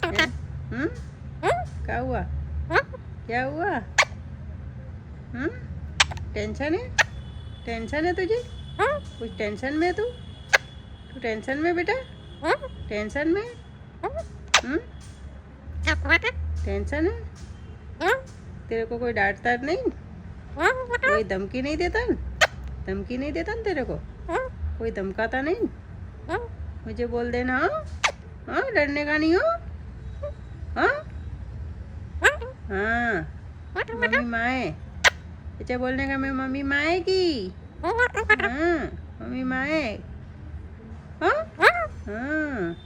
हम्म, क्या हुआ? क्या हुआ? टेंशन है? टेंशन है तुझे? कुछ टेंशन में है तू? तू टेंशन में बेटा? टेंशन में? हम्म, टेंशन है? तेरे को कोई डांटता नहीं? कोई धमकी नहीं देता? धमकी नहीं देता न तेरे को? कोई धमकाता नहीं? मुझे बोल देना। हाँ, हाँ, डरने का नहीं हो। हाँ, हाँ, मम्मी माए। अच्छा बोलने का मैं मम्मी माए की। हाँ, मम्मी माए। हाँ, हाँ।